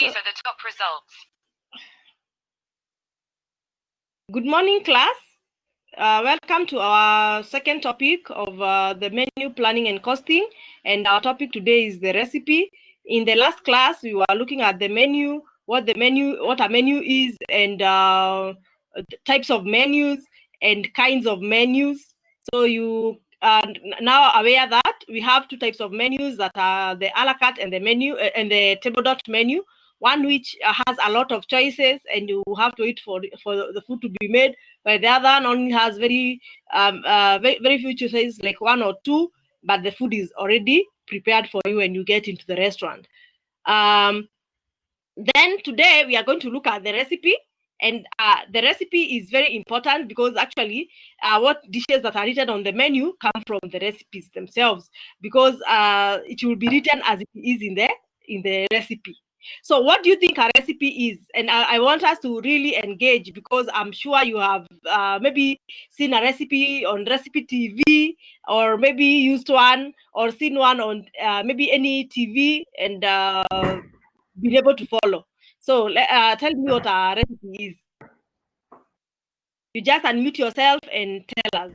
These are the top results. Good morning, class. Welcome to our second topic of the menu planning and costing. And our topic today is the recipe. In the last class, we were looking at the menu, what a menu is, and types of menus and kinds of menus. So you are now aware that we have two types of menus, that are the a la carte and the menu and the table dot menu. One which has a lot of choices, and you have to wait for the food to be made. But the other one only has very few choices, like one or two, but the food is already prepared for you when you get into the restaurant. Then today we are going to look at the recipe, and the recipe is very important because actually what dishes that are written on the menu come from the recipes themselves, because it will be written as it is in the recipe. So what do you think a recipe is? And I want us to really engage, because I'm sure you have maybe seen a recipe on Recipe TV, or maybe used one or seen one on maybe any TV, and been able to follow. So tell me what a recipe is. You just unmute yourself and tell us.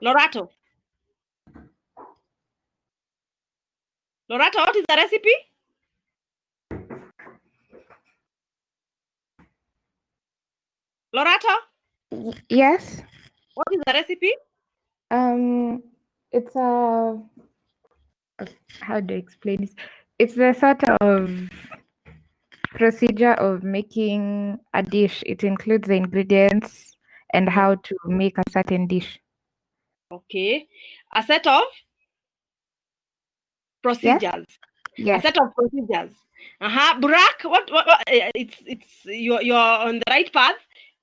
Lorato, what is the recipe? Lorato? Yes. What is the recipe? It's a, how do I explain this? It's the sort of procedure of making a dish. It includes the ingredients and how to make a certain dish. Okay, a set of procedures. Yes. A set of procedures. Burak, what it's you're on the right path.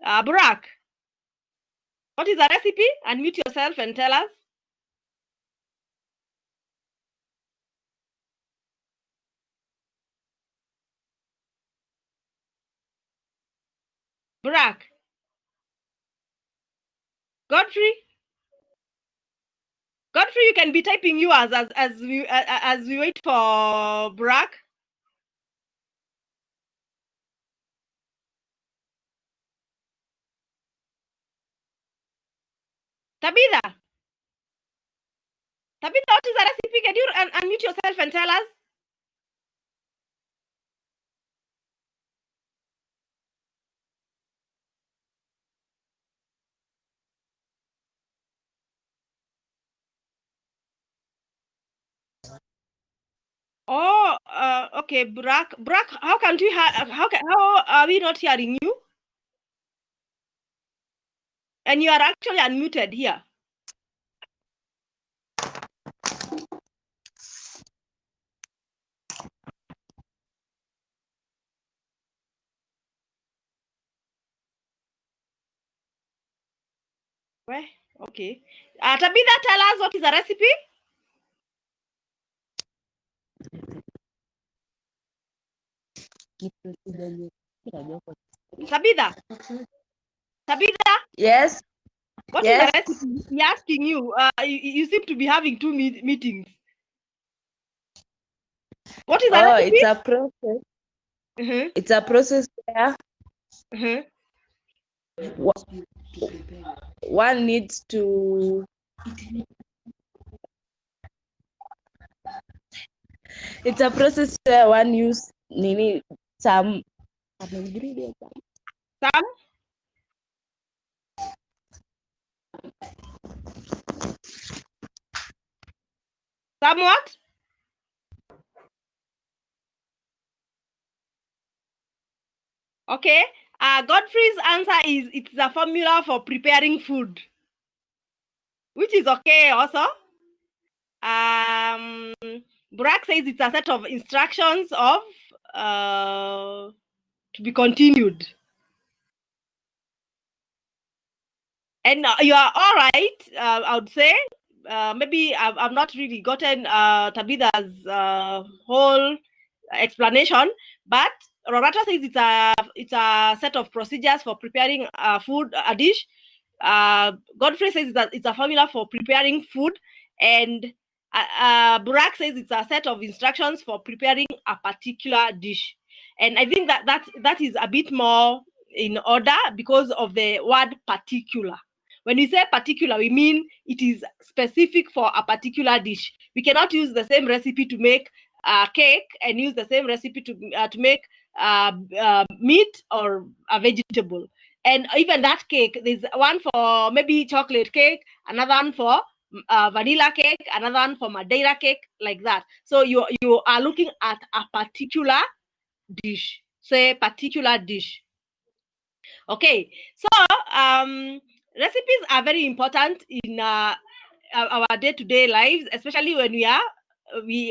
Burak, what is a recipe? Unmute yourself and tell us. Burak. Godfrey, you can be typing yours as we wait for Burak. Tabitha, what is the recipe? Can you unmute yourself and tell us? Oh, okay, Burak, how can we how are we not hearing you? And you are actually unmuted here. Well, okay. Tabitha, tell us what is the recipe? Tabitha? Yes. What is the recipe? He's asking you. You seem to be having two meetings. What is the recipe? It's a process. It's a process where one needs to. It's a process where one use some ingredients. Some what? Okay. Godfrey's answer is it's a formula for preparing food, which is okay also. Burak says it's a set of instructions of to be continued. And you are all right, I would say. Maybe I've not really gotten Tabitha's whole explanation, but Roberta says it's a set of procedures for preparing food, a dish. Godfrey says that it's a formula for preparing food, and Burak says it's a set of instructions for preparing a particular dish. And I think that is a bit more in order because of the word particular. When we say particular, we mean it is specific for a particular dish. We cannot use the same recipe to make a cake and use the same recipe to make meat or a vegetable. And even that cake, there's one for maybe chocolate cake, another one for vanilla cake, another one for Madeira cake, like that. So you are looking at a particular dish. Say particular dish. Okay, so recipes are very important in our day-to-day lives, especially when we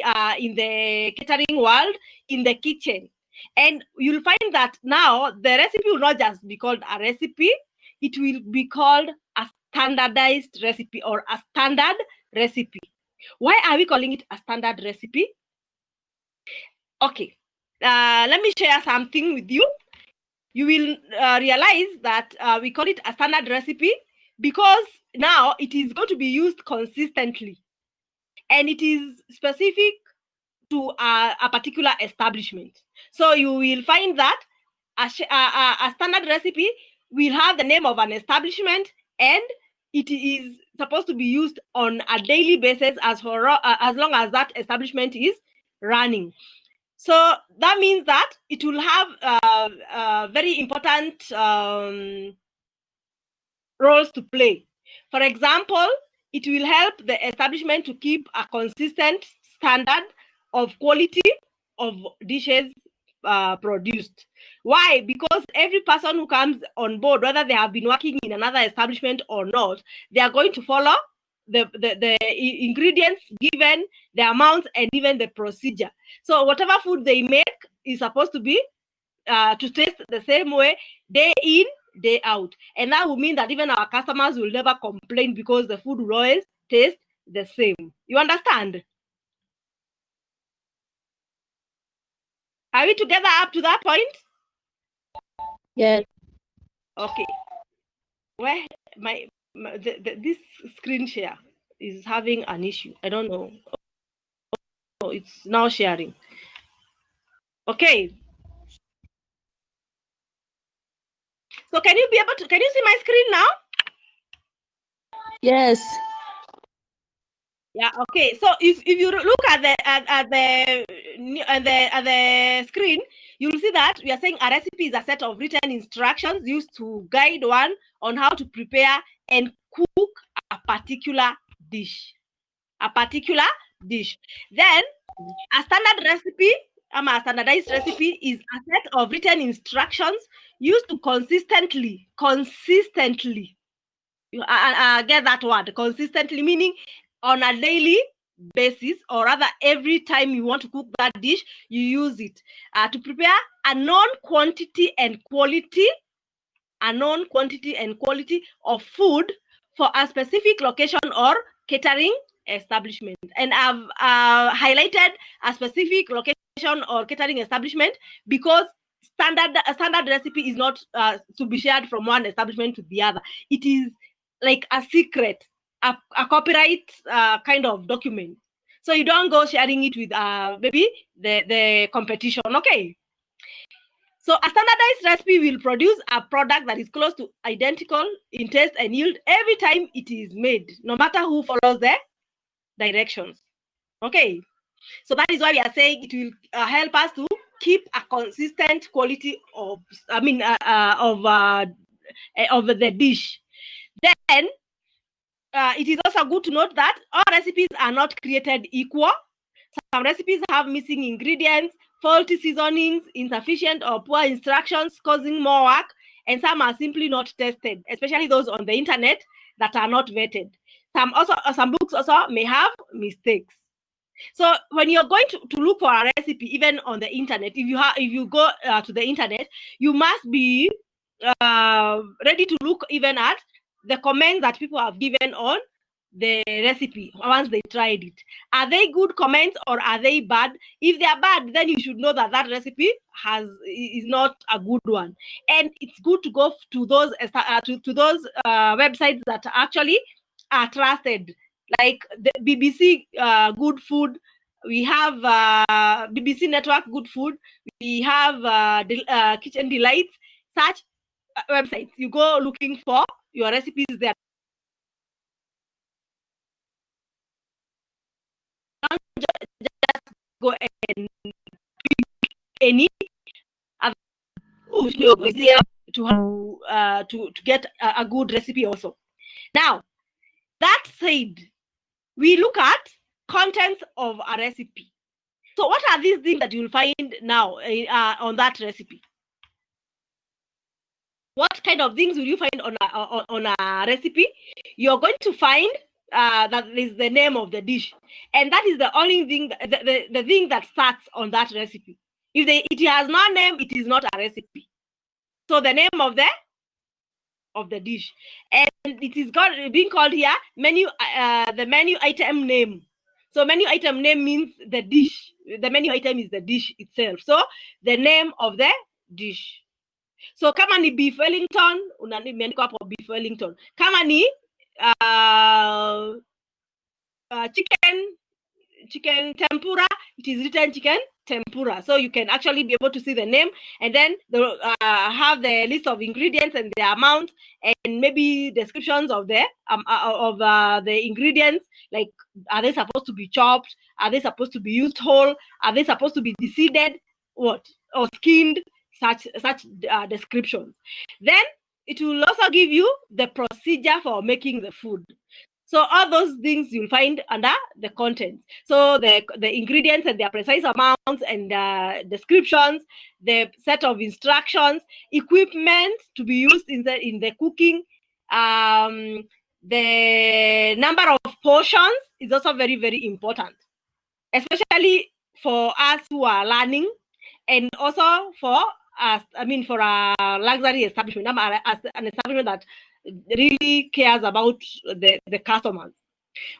are in the catering world, in the kitchen. And you'll find that now the recipe will not just be called a recipe, it will be called a standardized recipe or a standard recipe. Why are we calling it a standard recipe? Okay, let me share something with you. You will realize that we call it a standard recipe because now it is going to be used consistently and it is specific to a particular establishment. So you will find that a standard recipe will have the name of an establishment and it is supposed to be used on a daily basis as long as that establishment is running. So that means that it will have very important roles to play. For example, it will help the establishment to keep a consistent standard of quality of dishes produced. Why? Because every person who comes on board, whether they have been working in another establishment or not, they are going to follow the ingredients given, the amounts, and even the procedure. So whatever food they make is supposed to be to taste the same way day in, day out. And that will mean that even our customers will never complain because the food will always taste the same. You understand? Are we together up to that point? Yes. Okay. Where this screen share is having an issue. I don't know. Oh, it's now sharing. Okay. So can you see my screen now? Yes. Yeah, okay. So if you look at the screen, you will see that we are saying a recipe is a set of written instructions used to guide one on how to prepare and cook a particular dish. A particular dish. Then a standard recipe, a standardized recipe is a set of written instructions used to consistently get that word, consistently, meaning on a daily basis, or rather every time you want to cook that dish, you use it to prepare a known quantity and quality of food for a specific location or catering establishment. And I've highlighted a specific location or catering establishment because a standard recipe is not to be shared from one establishment to the other. It is like a secret, a copyright kind of document. So you don't go sharing it with maybe the competition. Okay. So a standardized recipe will produce a product that is close to identical in taste and yield every time it is made, no matter who follows the directions. Okay. So that is why we are saying it will help us to keep a consistent quality of the dish. Then it is also good to note that all recipes are not created equal. Some recipes have missing ingredients, faulty seasonings, insufficient or poor instructions causing more work, and some are simply not tested, especially those on the internet that are not vetted. Some books also may have mistakes. So when you're going to look for a recipe, even on the internet, if you go to the internet, you must be ready to look even at the comments that people have given on the recipe once they tried it. Are they good comments or are they bad? If they are bad, then you should know that that recipe is not a good one. And it's good to go to those websites that actually are trusted like the BBC Good Food. We have BBC Network Good Food. We have Kitchen Delights. Such websites. You go looking for your recipes there. Don't just go and pick any other to get a good recipe also. Now, that said, we look at contents of a recipe. So what are these things that you'll find now on that recipe? What kind of things will you find on a recipe? You're going to find that is the name of the dish, and that is the only thing, the thing that starts on that recipe. If it has no name, it is not a recipe. So the name of the dish, and it is being called here menu, the menu item name. So menu item name means the dish. The menu item is the dish itself. So the name of the dish. So kama ni beef Wellington, imeandikwa hapo beef Wellington. Kama ni chicken tempura, it is written chicken tempura. So you can actually be able to see the name, and then have the list of ingredients and the amount, and maybe descriptions of the ingredients, like are they supposed to be chopped, are they supposed to be used whole, are they supposed to be deseeded, or skinned, such descriptions. Then it will also give you the procedure for making the food. So all those things you'll find under the contents. So the ingredients and their precise amounts and descriptions, the set of instructions, equipment to be used in the cooking, the number of portions is also very, very important, especially for us who are learning, and also for us, for a luxury establishment, as an establishment that really cares about the customers.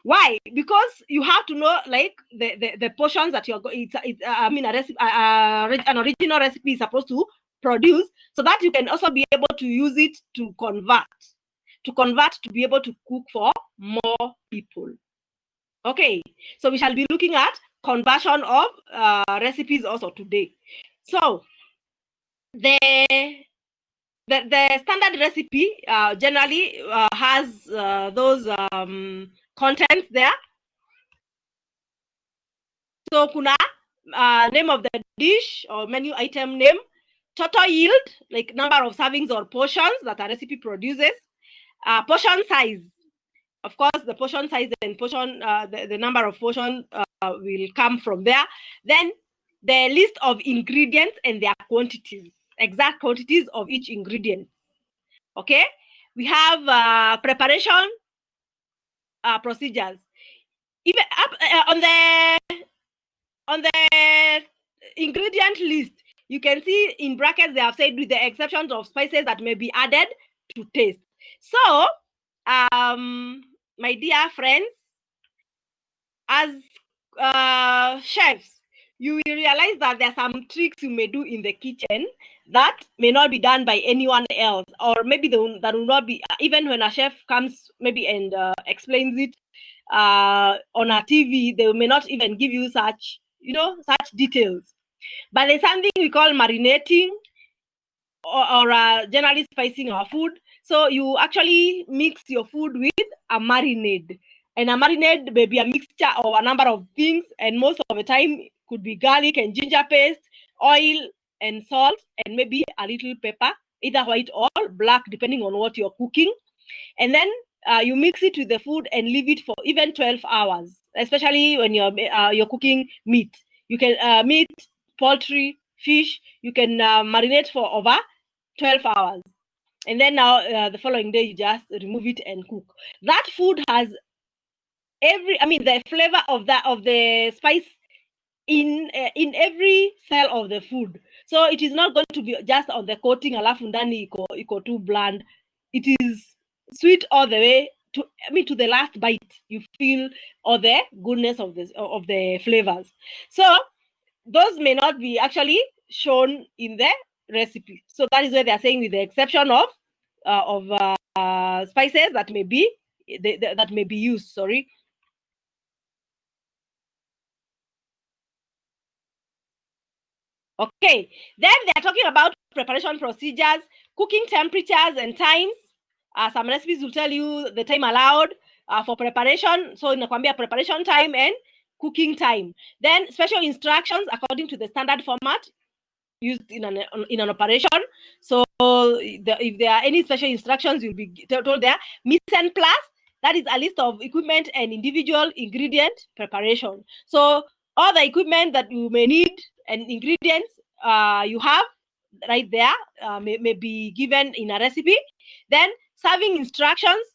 Why? Because you have to know, like, the portions that you're going. An original recipe is supposed to produce, so that you can also be able to use it to convert to be able to cook for more people. Okay, so we shall be looking at conversion of recipes also today. So the standard recipe generally has those contents there. So kuna name of the dish or menu item name, total yield, like number of servings or portions that a recipe produces, portion size. Of course, the portion size and portion, the number of portions will come from there. Then the list of ingredients and their quantities, exact quantities of each ingredient. Okay, we have preparation procedures. Even on the ingredient list, you can see in brackets they have said with the exceptions of spices that may be added to taste. So, my dear friends, as chefs, you will realize that there are some tricks you may do in the kitchen that may not be done by anyone else, or maybe that will not be, even when a chef comes maybe and explains it on a TV, they may not even give you such details. But there's something we call marinating, or generally spicing our food. So you actually mix your food with a marinade. And a marinade may be a mixture of a number of things, and most of the time could be garlic and ginger paste, oil and salt, and maybe a little pepper, either white or black, depending on what you're cooking. And then you mix it with the food and leave it for even 12 hours, especially when you're cooking meat. You can meat, poultry, fish, you can marinate for over 12 hours. And then now the following day you just remove it and cook. That food has the flavor of the spice in every cell of the food. So it is not going to be just on the coating alafu ndani iko too bland. It is sweet all the way to the last bite. You feel all the goodness of the flavors. So those may not be actually shown in the recipe. So that is why they are saying, with the exception of spices that may be used. Sorry. Okay, then they're talking about preparation procedures, cooking temperatures and times. Some recipes will tell you the time allowed for preparation. So inakwambia preparation time and cooking time. Then special instructions according to the standard format used in an operation. So if there are any special instructions, you'll be told there. Mise en place, that is a list of equipment and individual ingredient preparation. So all the equipment that you may need and ingredients you have right there may be given in a recipe. Then serving instructions.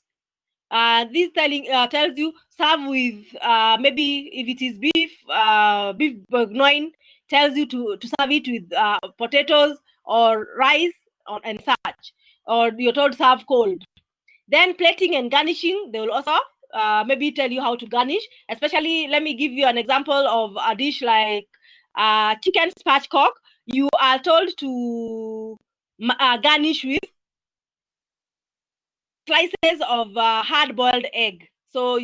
This tells you serve with maybe if it is beef bourguignon, tells you to serve it with potatoes or rice and such, or you're told serve cold. Then plating and garnishing, they will also maybe tell you how to garnish. Especially, let me give you an example of a dish like chicken spatchcock. You are told to garnish with slices of hard-boiled egg. So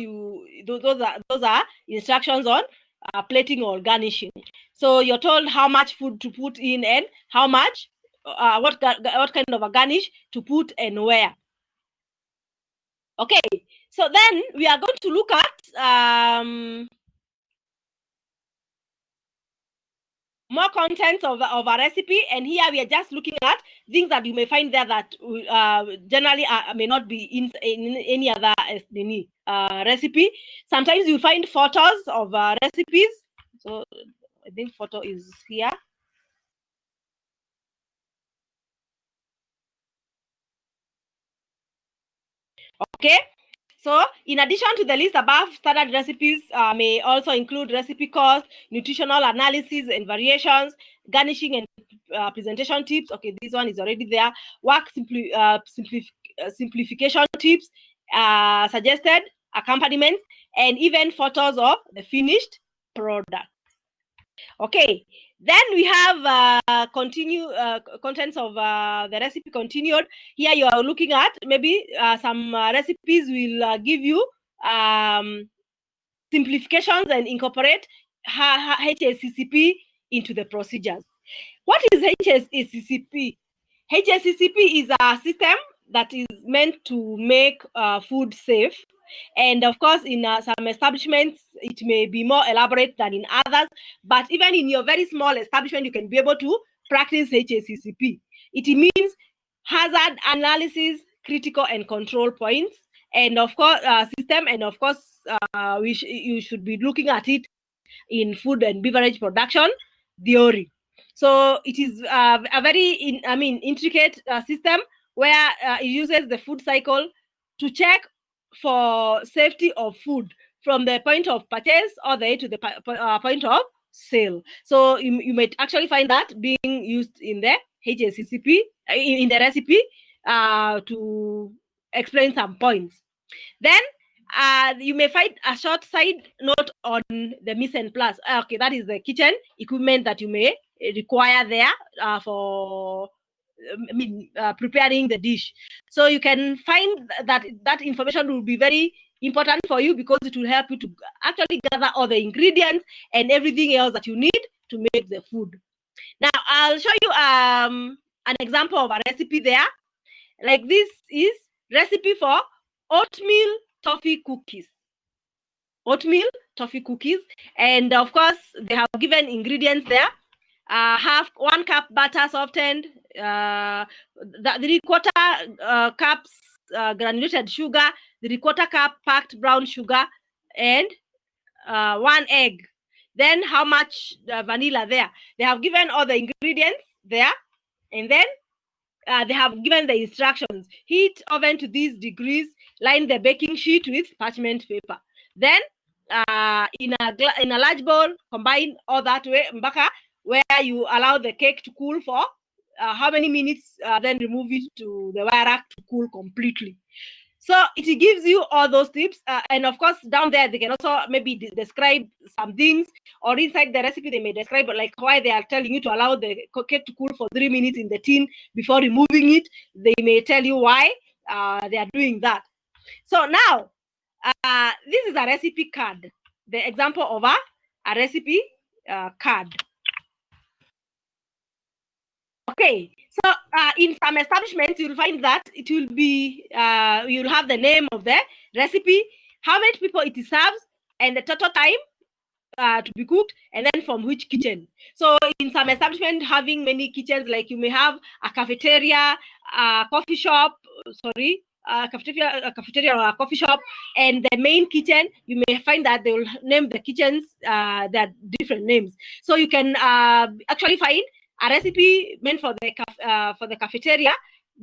those are instructions on plating or garnishing. So you're told how much food to put in and how much, what kind of a garnish to put and where. Okay, so then we are going to look at more contents of a recipe, and here we are just looking at things that you may find there that generally may not be in any other recipe. Sometimes you find photos of recipes. So I think photo is here. Okay, so in addition to the list above, standard recipes may also include recipe cost, nutritional analysis and variations, garnishing and presentation tips. Okay, this one is already there. Work simplification tips, suggested accompaniments, and even photos of the finished product. Okay, then we have contents of the recipe continued. Here you are looking at maybe some recipes will give you simplifications and incorporate HACCP into the procedures. What is HACCP? HACCP is a system that is meant to make food safe. And of course, in some establishments, it may be more elaborate than in others. But even in your very small establishment, you can be able to practice HACCP. It means hazard analysis, critical and control points, and of course, system. And of course, you should be looking at it in food and beverage production theory. So it is a very intricate system where it uses the food cycle to check for safety of food from the point of purchase all the way to the point of sale. So you might actually find that being used in the HACCP in the recipe to explain some points. Then you may find a short side note on the mise en place. Okay, that is the kitchen equipment that you may require there for preparing the dish. So you can find that information will be very important for you because it will help you to actually gather all the ingredients and everything else that you need to make the food. Now I'll show you an example of a recipe there. Like this is recipe for oatmeal toffee cookies. Oatmeal toffee cookies, and of course they have given ingredients there. Half 1 cup butter softened, 3/4 cups granulated sugar, 3/4 cup packed brown sugar, and 1 egg. Then how much vanilla there? They have given all the ingredients there, and then they have given the instructions. Heat oven to these degrees, line the baking sheet with parchment paper. Then in a large bowl, combine all that way mpaka where you allow the cake to cool for how many minutes, then remove it to the wire rack to cool completely. So it gives you all those tips, and of course down there they can also maybe describe some things, or inside the recipe they may describe like why they are telling you to allow the cake to cool for 3 minutes in the tin before removing it. They may tell you why they are doing that. So now this is a recipe card, the example of a recipe card. Okay, so in some establishments, you'll find that it will be, you'll have the name of the recipe, how many people it serves, and the total time to be cooked, and then from which kitchen. So in some establishment having many kitchens, like you may have a cafeteria, a coffee shop, a cafeteria or a coffee shop, and the main kitchen, you may find that they will name the kitchens that different names. So you can actually find a recipe meant for the cafeteria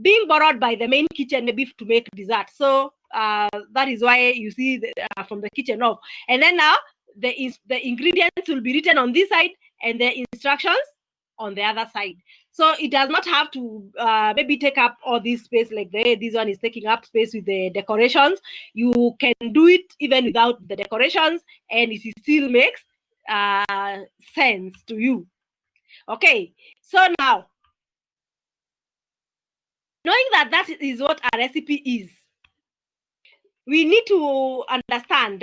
being borrowed by the main kitchen, maybe to make dessert. So that is why you see from the kitchen off. And then now the ingredients will be written on this side and the instructions on the other side. So it does not have to maybe take up all this space like this one is taking up space with the decorations. You can do it even without the decorations, and it still makes sense to you. Okay, so now, knowing that that is what a recipe is, we need to understand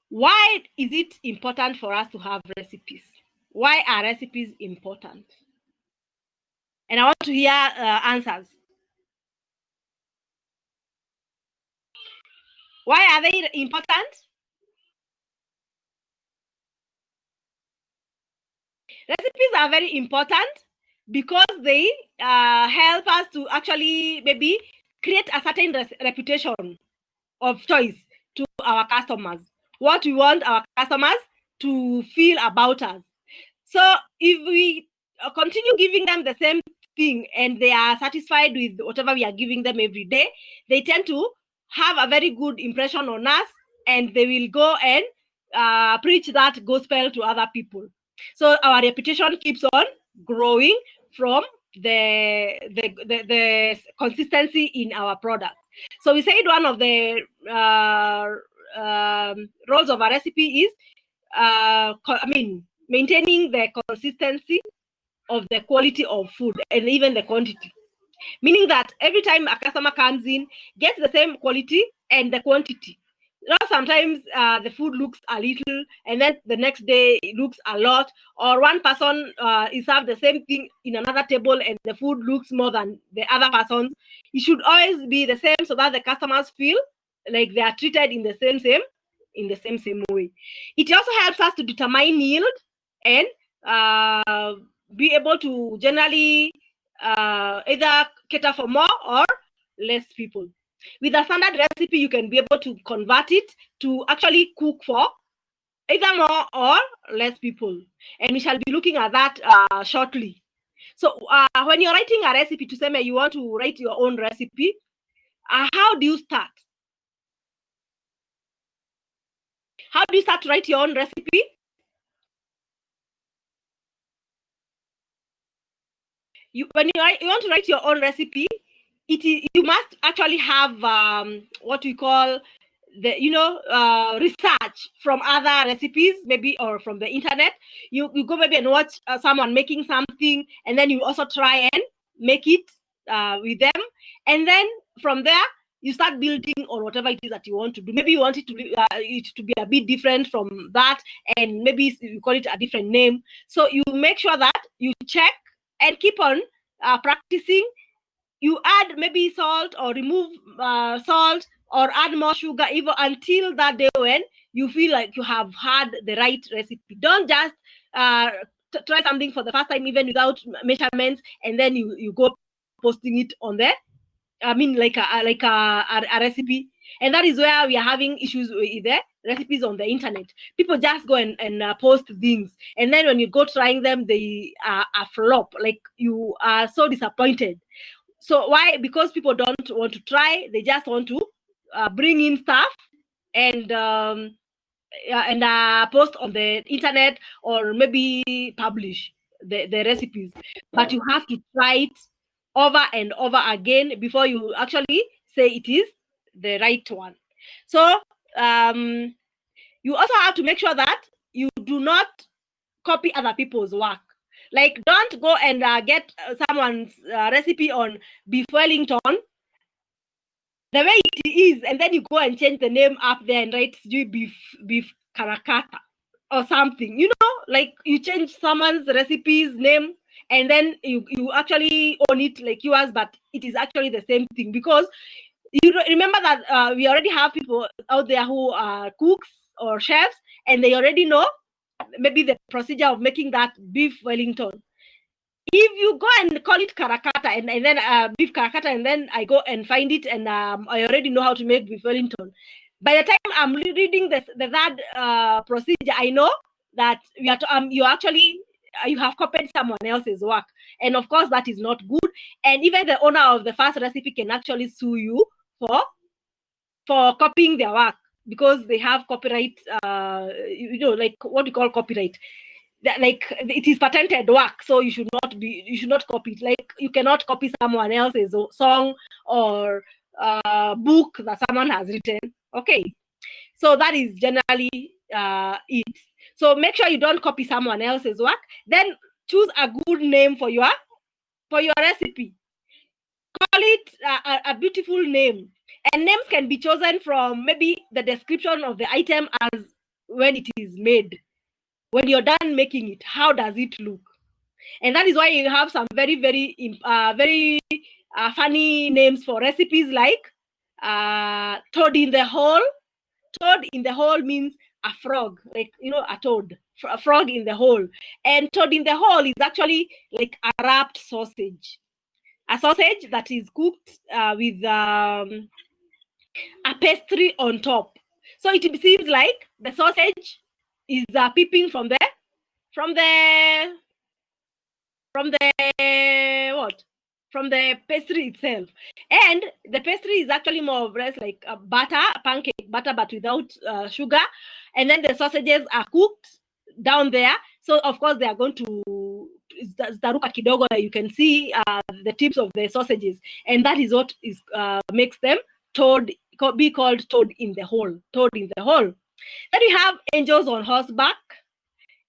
why is it important for us to have recipes? Why are recipes important? And I want to hear answers. Why are they important? Recipes are very important because they help us to actually maybe create a certain reputation of choice to our customers. What we want our customers to feel about us. So if we continue giving them the same thing and they are satisfied with whatever we are giving them every day, they tend to have a very good impression on us, and they will go and preach that gospel to other people. So our reputation keeps on growing from the consistency in our product. So we said one of the roles of a recipe is maintaining the consistency of the quality of food and even the quantity. Meaning that every time a customer comes in, gets the same quality and the quantity. Sometimes the food looks a little, and then the next day it looks a lot, or one person is served the same thing in another table and the food looks more than the other person's. It should always be the same so that the customers feel like they are treated in the same way. It also helps us to determine yield and be able to generally either cater for more or less people. With a standard recipe, you can be able to convert it to actually cook for either more or less people. And we shall be looking at that shortly. So when you're writing a recipe, to say you want to write your own recipe, how do you start? How do you start to write your own recipe? When you want to write your own recipe, you must actually have what we call the research from other recipes, maybe, or from the internet. You go maybe and watch someone making something, and then you also try and make it with them, and then from there you start building on whatever it is that you want to do. Maybe you want it to be a bit different from that, and maybe you call it a different name. So you make sure that you check and keep on practicing. You add maybe salt or remove salt or add more sugar, even until that day when you feel like you have had the right recipe. Don't just try something for the first time, even without measurements, and then you go posting it on there. Like a recipe. And that is where we are having issues with the recipes on the internet. People just go and post things, and then when you go trying them, they are a flop. Like, you are so disappointed. So why? Because people don't want to try. They just want to bring in stuff and post on the internet, or maybe publish the recipes. But you have to try it over and over again before you actually say it is the right one. So you also have to make sure that you do not copy other people's work. Like, don't go and get someone's recipe on beef Wellington the way it is, and then you go and change the name up there and write beef Karakata. or something, you know, like you change someone's recipe's name and then you actually own it like yours, but it is actually the same thing, because you remember that we already have people out there who are cooks or chefs, and they already know maybe the procedure of making that beef Wellington. If you go and call it karakata and then beef karakata, and then I go and find it, and I already know how to make beef Wellington, by the time I'm reading the third procedure, I know that you actually you have copied someone else's work, and of course that is not good. And even the owner of the first recipe can actually sue you for copying their work, because they have copyright. You know, like what you call copyright. Like it is patented work, so you should not copy it. Like you cannot copy someone else's song or book that someone has written. Okay, so that is generally it. So make sure you don't copy someone else's work. Then choose a good name for your recipe. Call it a beautiful name, and names can be chosen from maybe the description of the item as when it is made. When you're done making it, how does it look? And that is why you have some very funny names for recipes, like toad in the hole. Toad in the hole means a frog, like, you know, a toad, a frog in the hole. And toad in the hole is actually like a wrapped sausage, a sausage that is cooked with a pastry on top. So it seems like the sausage is peeping from the what? From the pastry itself. And the pastry is actually more or less like a butter, pancake batter, but without sugar. And then the sausages are cooked down there. So of course they are going to staruka kidogo. You can see the tips of the sausages, and that is what is makes them be called toad in the hole. Toad in the hole. Then we have angels on horseback.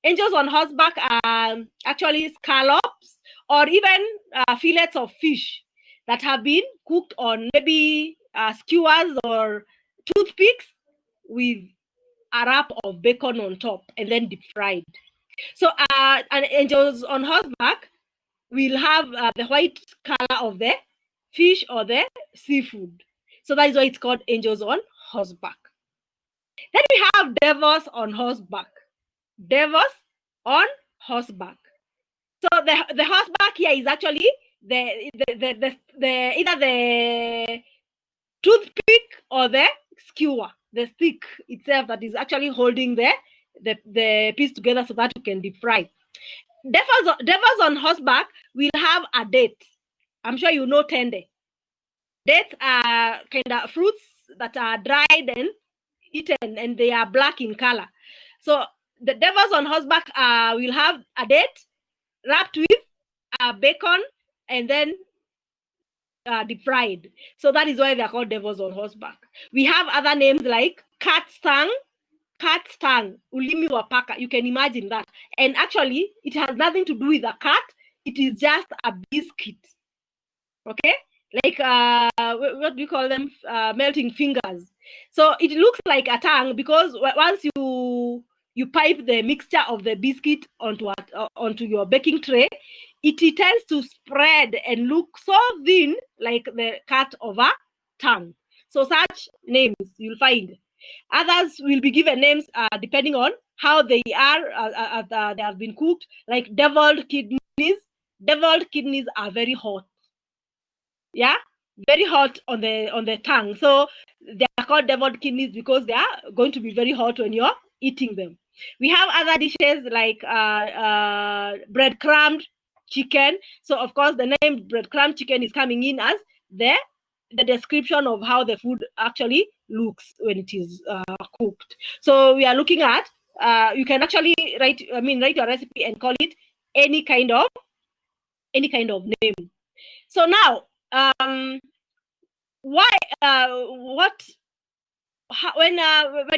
Angels on horseback are actually scallops or even fillets of fish that have been cooked on maybe skewers or toothpicks with a wrap of bacon on top and then deep fried. So and angels on horseback will have the white color of the fish or the seafood. So that is why it's called angels on horseback. Then we have devils on horseback. Devils on horseback. So the horseback here is actually the either the toothpick or the skewer, the stick itself that is actually holding the piece together so that you can deep fry. Devils on horseback will have a date. I'm sure you know tende. Dates are kind of fruits that are dried and eaten, and they are black in color. So the devils on horseback will have a date wrapped with bacon and then deep fried. So that is why they are called devils on horseback. We have other names like cat's tongue, ulimi wa paka. You can imagine that. And actually, it has nothing to do with a cat. It is just a biscuit. Okay? Like, what do you call them? Melting fingers. So it looks like a tongue because once you pipe the mixture of the biscuit onto your baking tray, it tends to spread and look so thin like the cut of a tongue. So such names you'll find. Others will be given names depending on how they are. They have been cooked, like deviled kidneys. Deviled kidneys are very hot. Yeah, very hot on the tongue. So they are called deviled kidneys because they are going to be very hot when you're eating them. We have other dishes like breadcrumbed chicken. So of course the name breadcrumb chicken is coming in as the description of how the food actually looks when it is cooked. So we are looking at you can actually write your recipe and call it any kind of name. So now when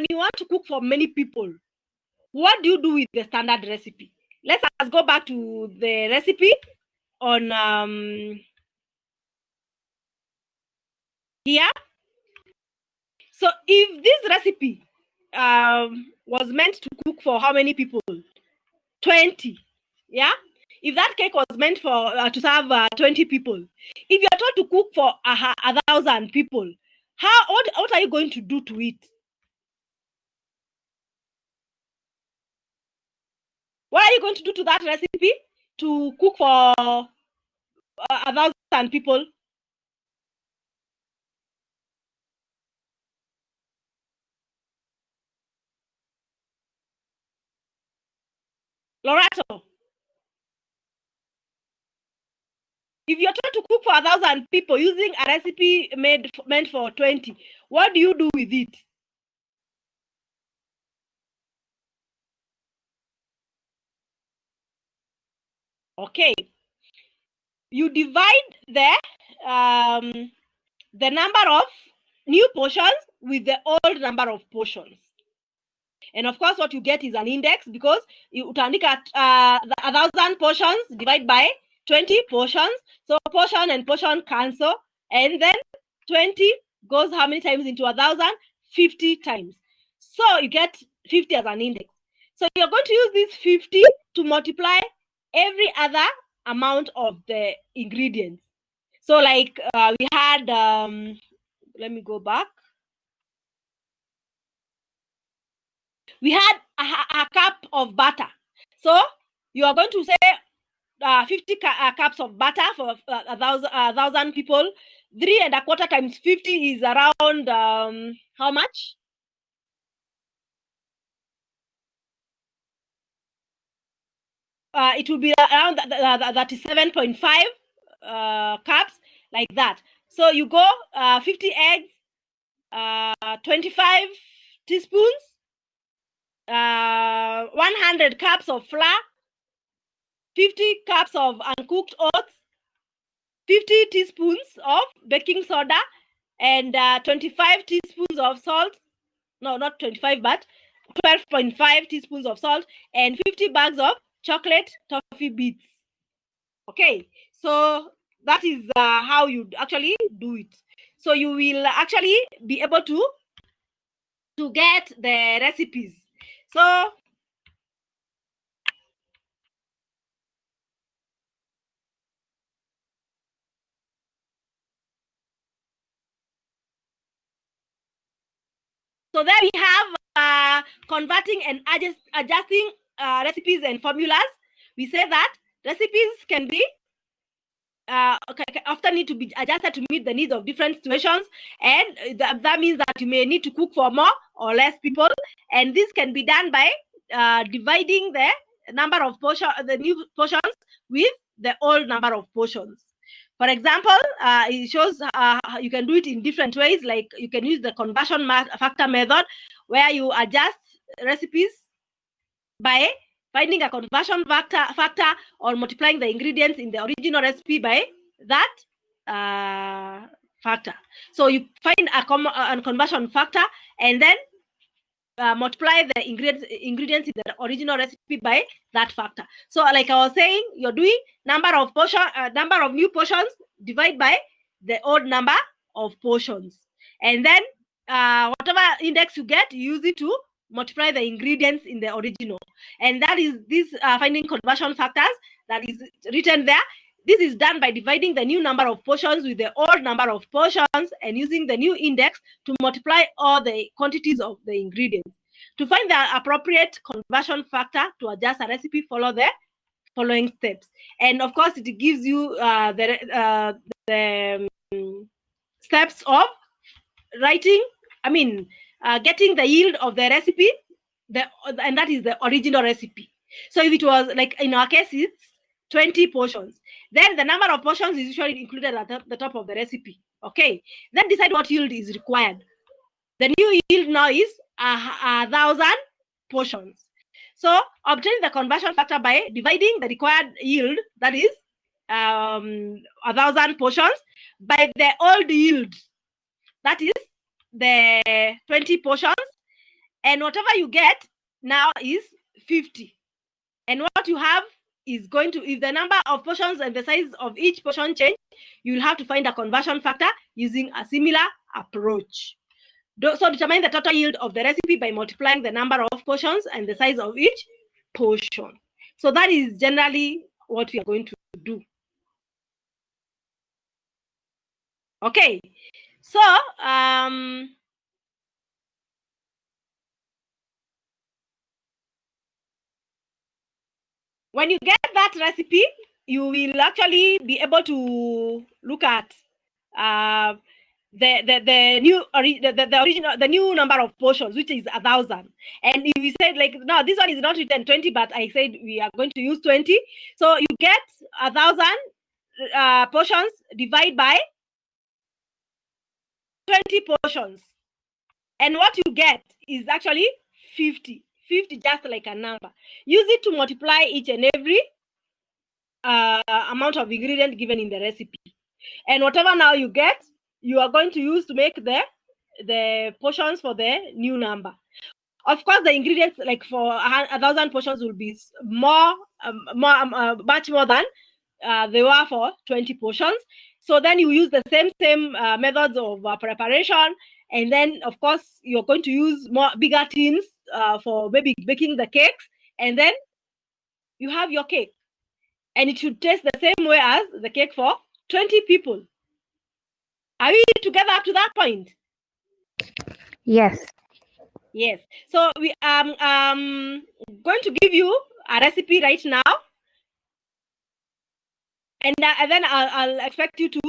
you want to cook for many people, what do you do with the standard recipe? Let's go back to the recipe on here. So if this recipe was meant to cook for how many people? 20. Yeah. If that cake was meant for to serve 20 people, if you're told to cook for 1,000 people, what are you going to do to it? What are you going to do to that recipe to cook for 1,000 people? Lorato, if you're trying to cook for 1,000 people using a recipe meant for 20, what do you do with it? Okay, you divide the number of new portions with the old number of portions. And of course, what you get is an index, because you utaandika 1,000 portions divided by 20 portions. So portion and portion cancel, and then 20 goes how many times into 1,000? 50 times. So you get 50 as an index. So you're going to use this 50 to multiply every other amount of the ingredients. So like we had, let me go back. We had a cup of butter. So you are going to say 50 cups of butter for 1,000 people. 3 1/4 times 50 is around how much? It will be around 37.5 cups, like that. So you go 50 eggs, 25 teaspoons, 100 cups of flour, 50 cups of uncooked oats, 50 teaspoons of baking soda, and 25 teaspoons of salt. No, not 25, but 12.5 teaspoons of salt, and 50 bags of chocolate toffee bits. Okay, so that is how you actually do it. So you will actually be able to get the recipes. So there we have converting and adjusting recipes and formulas. We say that recipes can be often need to be adjusted to meet the needs of different situations, and that means that you may need to cook for more or less people, and this can be done by dividing the number of the new portions with the old number of portions. For example, it shows you can do it in different ways. Like you can use the conversion factor method, where you adjust recipes by finding a conversion factor or multiplying the ingredients in the original recipe by that factor. So you find a conversion factor and then multiply the ingredients in the original recipe by that factor. So like I was saying, you're doing number of new portions divide by the old number of portions, and then whatever index you get, you use it to multiply the ingredients in the original. And that is this finding conversion factors that is written there. This is done by dividing the new number of portions with the old number of portions and using the new index to multiply all the quantities of the ingredients. To find the appropriate conversion factor to adjust a recipe, follow the following steps. And of course, it gives you the steps of writing, getting the yield of the recipe, and that is the original recipe. So if it was, like in our case, it's 20 portions, then the number of portions is usually included at the top of the recipe. Okay, then decide what yield is required. The new yield now is 1,000 portions. So obtain the conversion factor by dividing the required yield, that is 1,000 portions, by the old yield, that is the 20 portions, and whatever you get now is 50. And what you have is going to, if the number of portions and the size of each portion change, you will have to find a conversion factor using a similar approach. So determine the total yield of the recipe by multiplying the number of portions and the size of each portion. So that is generally what we are going to do. Okay, so when you get that recipe, you will actually be able to look at the new number of portions, which is 1,000. And if we said like, no, this one is not written 20, but I said we are going to use 20. So you get 1,000 portions divided by 20 portions. And what you get is actually 50. 50 just like a number. Use it to multiply each and every amount of ingredient given in the recipe. And whatever now you get, you are going to use to make the portions for the new number. Of course, the ingredients like for 1,000 portions will be much more than they were for 20 portions. So then you use the same methods of preparation, and then of course you're going to use bigger tins for maybe baking the cakes, and then you have your cake, and it should taste the same way as the cake for 20 people. Are we together up to that point? Yes. Yes. So we going to give you a recipe right now, and then I'll expect you to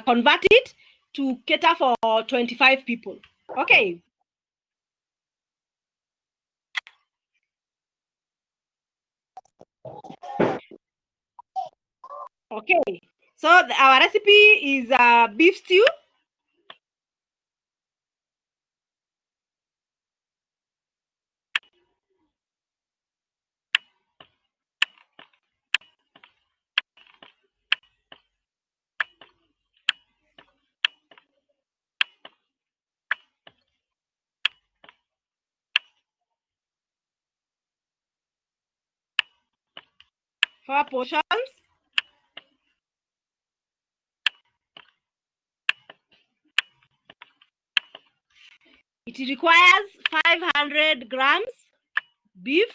convert it to cater for 25 people. Okay. Okay. So our recipe is beef stew. Four portions. It requires 500 grams beef,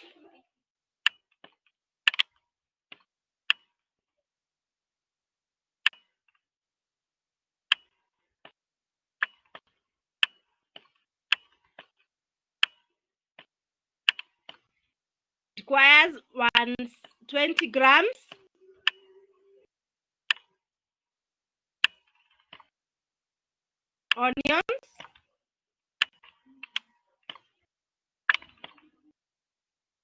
requires 120 grams onions,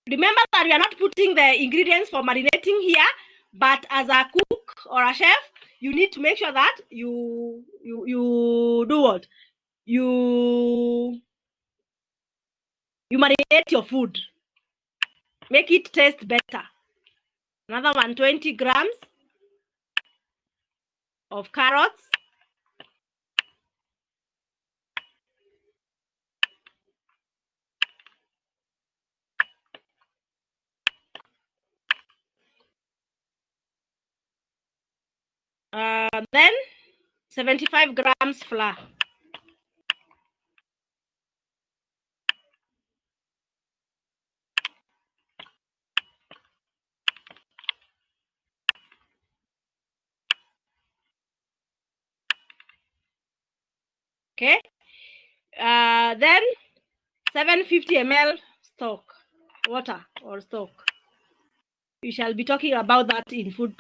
remember that we are not putting the ingredients for marinating here, but as a cook or a chef, you need to make sure that you do what? You marinate your food. Make it taste better. Another 120 grams of carrots. Then 75 grams flour. Okay. Then 750 ml stock, water or stock. We shall be talking about that in food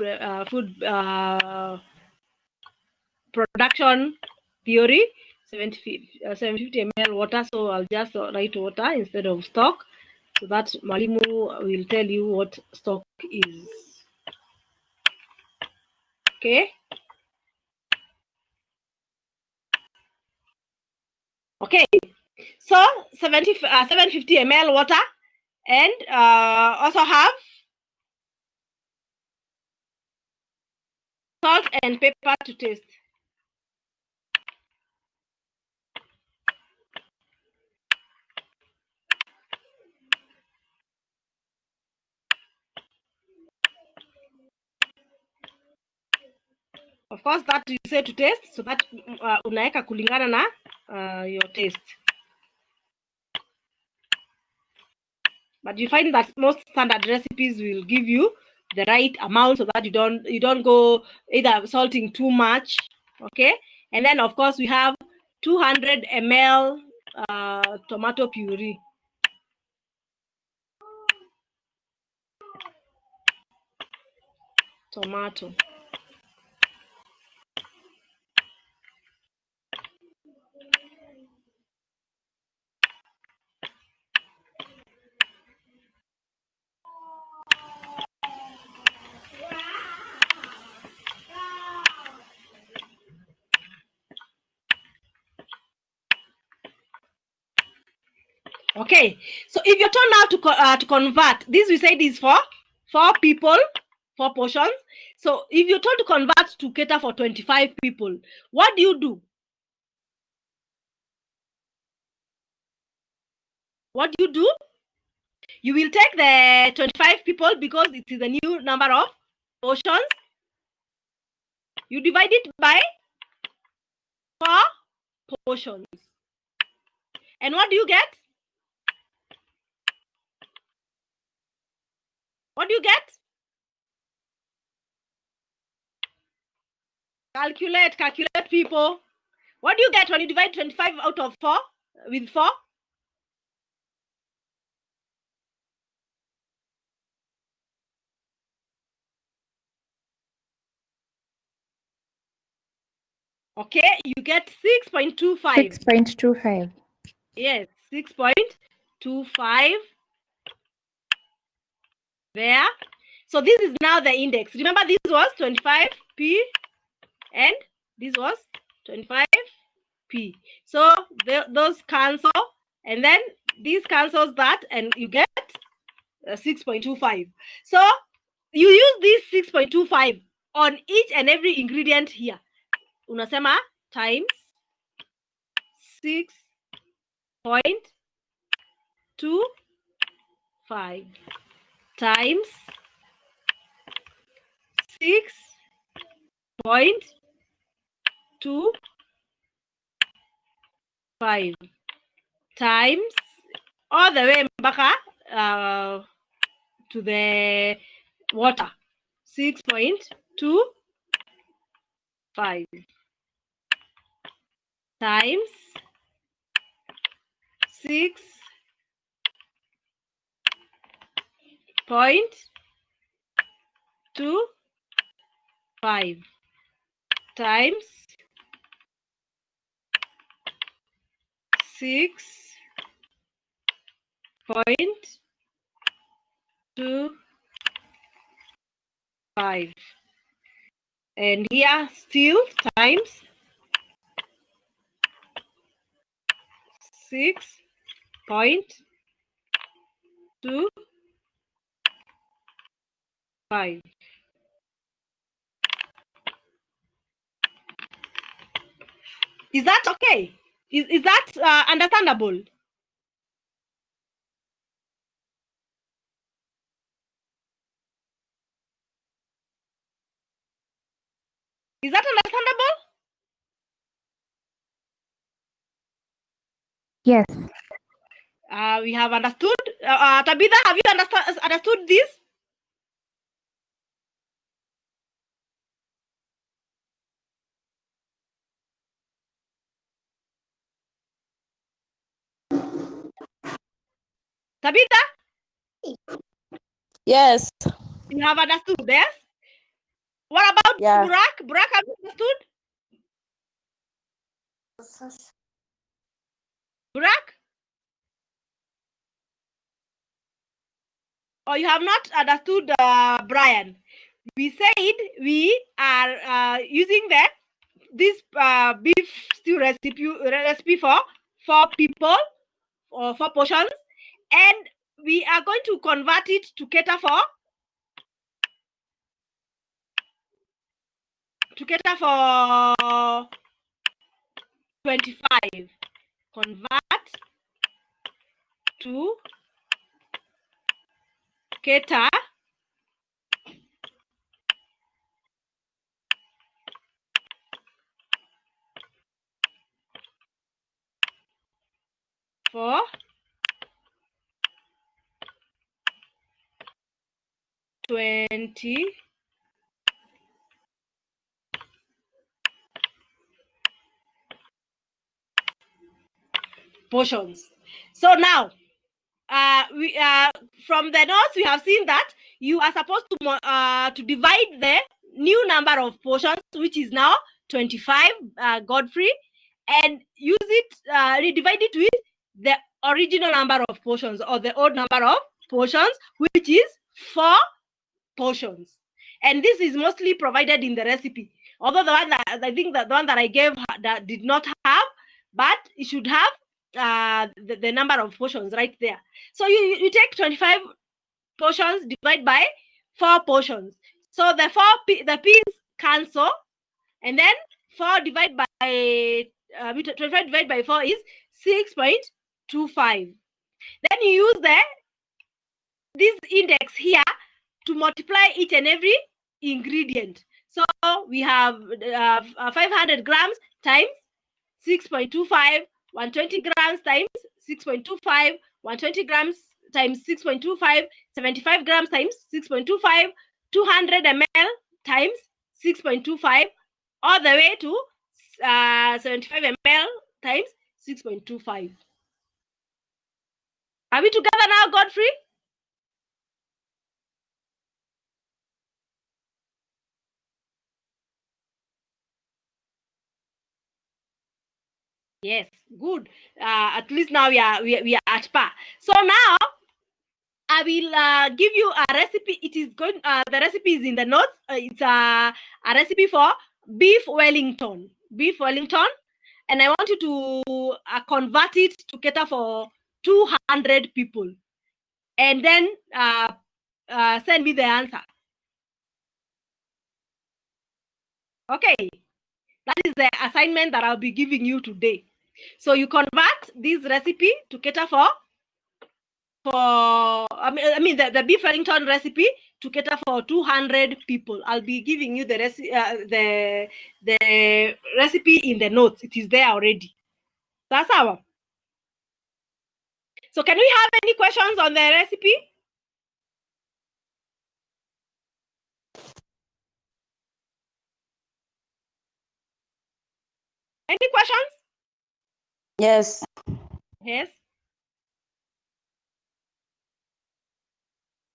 production theory. 750 ml water. So I'll just write water instead of stock, so that Malimu will tell you what stock is. Okay. Okay. So 750 ml water, and also have salt and pepper to taste. Of course, that you say to taste, so that unaweka kulingana na your taste. But you find that most standard recipes will give you the right amount so that you don't go either salting too much. Okay, and then of course we have 200 ml tomato puree. Tomato. Okay, so if your turn now to convert, this we said is for 4 people, 4 portions. So if you turn to convert to cater for 25 people, what do you do? What do you do? You will take the 25 people because it is a new number of portions. You divide it by 4 portions. And what do you get? What do you get? Calculate, people. What do you get when you divide 25 out of 4 with 4? Okay, you get 6.25. 6.25. Yes, 6.25 there. So this is now the index. Remember, this was 25p and this was 25p. So those cancel, and then this cancels that, and you get 6.25. So you use this 6.25 on each and every ingredient here. Unasema times 6.25 times 6.25 times all the way mpaka to the water. 6.25 times 6.25 times 6.25, and here still times 6.25. Is that okay? Is that understandable? Is that understandable? Yes. We have understood. Tabitha, have you understood this? Tabitha? Yes. You have understood, yes? What about Burak? Burak, have you understood? Burak? Or you have not understood, Brian? We said we are using this beef stew recipe for 4 people or 4 portions, and we are going to convert it to cater for 25. Convert to cater 4 20 portions. So now, we from the notes we have seen that you are supposed to divide the new number of portions, which is now 25, Godfrey, and use it, divide it with the original number of portions, or the odd number of portions, which is 4 portions. And this is mostly provided in the recipe. Although the one that I think that the one that I gave that did not have, but it should have the number of portions right there. So you take 25 portions, divide by 4 portions. So the p's cancel, and then 4 divided by 25 divided by 4 is 6.25. Then you use this index here to multiply each and every ingredient. So we have 500 grams times 6.25, 120 grams times 6.25, 120 grams times 6.25, 75 grams times 6.25, 200 ml times 6.25, all the way to 75 ml times 6.25. Are we together now, Godfrey? Yes, good. At least now we are at par. So now I will give you a recipe. It is going. The recipe is in the notes. It's a recipe for beef Wellington. Beef Wellington, and I want you to convert it to cater for 200 people, and then send me the answer. Okay, that is the assignment that I'll be giving you today. So you convert this recipe to cater for I mean the beef Wellington recipe to cater for 200 people. I'll be giving you the recipe in the notes. It is there already. That's our. So can we have any questions on the recipe? Any questions? Yes. Yes.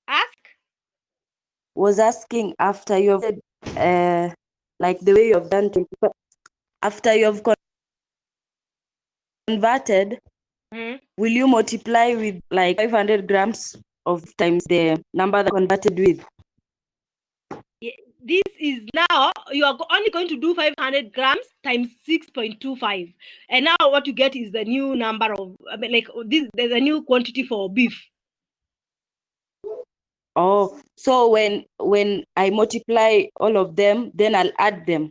Ask. Was asking after you have like the way you have done 25, after you have converted, will you multiply with like 500 grams of times the number that converted with? This is now you are only going to do 500 grams times 6.25, and now what you get is the new number of like this. There's a new quantity for beef. Oh, so when I multiply all of them, then I'll add them.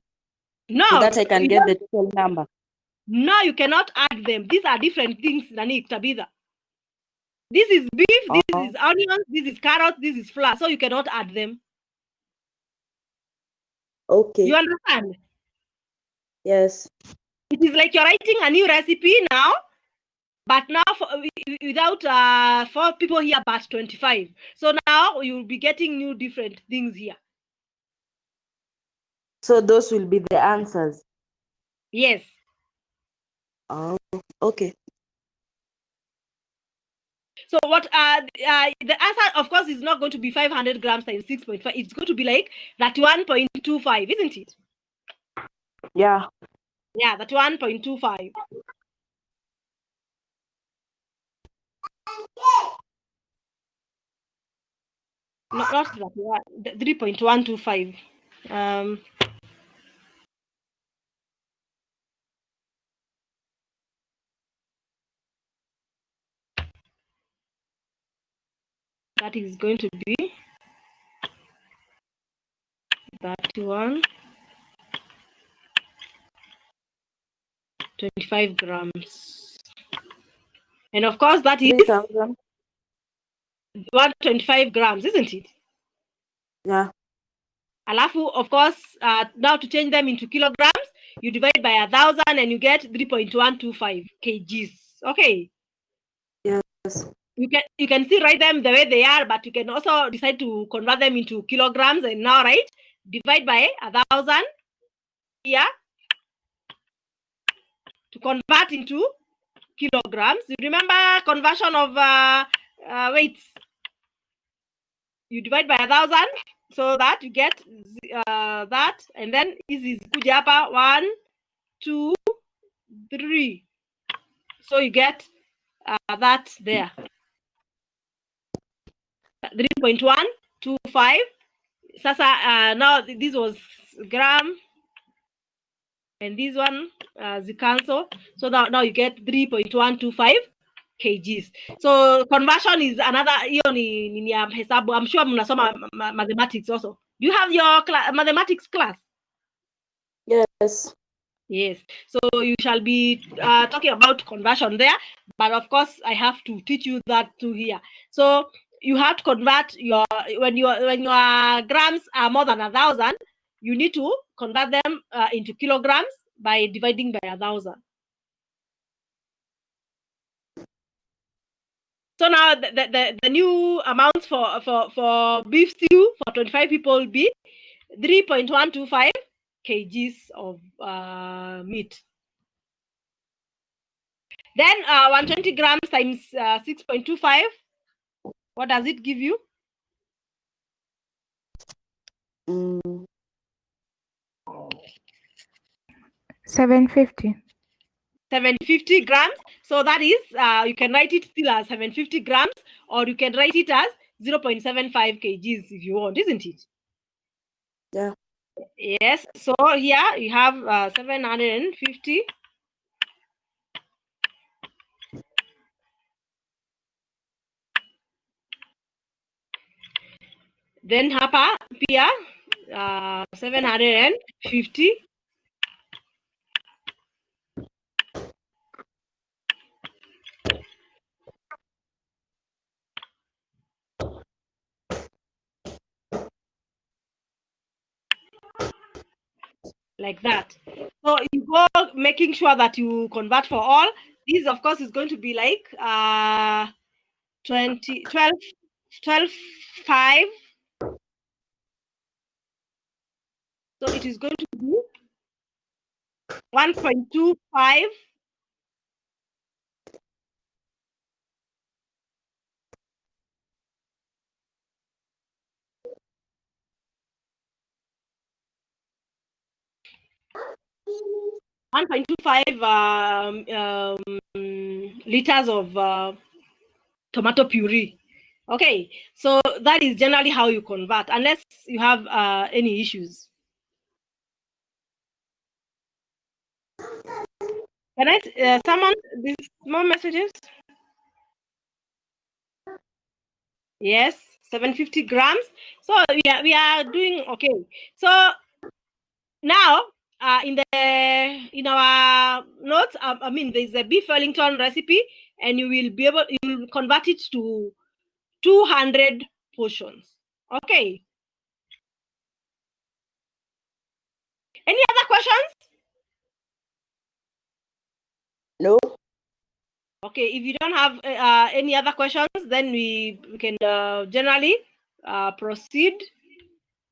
No, so that I can get the total number. No, you cannot add them. These are different things, Nanik, Tabitha. This is beef, this is onions, this is carrot, this is flour. So you cannot add them. Okay. You understand? Yes. It is like you're writing a new recipe now, but now without 4 people here, but 25. So now you'll be getting new different things here. So those will be the answers. Yes. Oh, okay. So what the answer, of course, is not going to be 500 grams times 6.5. It's going to be like that 1.25, isn't it? Yeah. Yeah, that 1.25. Not that one, 3.125. That is going to be that one. 25 grams. And of course, that is 125 grams, isn't it? Yeah. Alafu, of course, now to change them into kilograms, you divide by 1,000 and you get 3.125 kgs. Okay. You can still write them the way they are, but you can also decide to convert them into kilograms. And now, right, divide by 1,000 here to convert into kilograms. You remember conversion of weights? You divide by 1,000 so that you get that, and then is kuja hapa 1, 2, 3. So you get that there. 3.125. Sasa now this was gram, and this one the cancel. So now you get 3.125 kgs. So conversion is another hiyo ni ya hesabu. I'm sure mnasoma mathematics also. Do you have your mathematics class? Yes. Yes. So you shall be talking about conversion there, but of course I have to teach you that too here. So you have to convert your when your grams are more than 1,000, you need to convert them into kilograms by dividing by 1,000. So now the new amounts for beef stew for 25 people will be 3.125 kgs of meat. Then 120 grams times 6.25, what does it give you? 750. 750 grams. So that is, you can write it still as 750 grams, or you can write it as 0.75 kgs if you want, isn't it? Yeah. Yes. So here you have 750. Then hapa pia 750. Like that. So you go making sure that you convert for all. This of course is going to be like 12.5. So it is going to be 1.25. Liters of tomato puree. Okay, so that is generally how you convert, unless you have any issues. Can I summon these more messages? Yes, 750 grams. So we are doing okay. So now in our notes, I mean, there's a beef Wellington recipe, and you will convert it to 200 portions. Okay. Any other questions? No. Okay, if you don't have any other questions, then we can generally proceed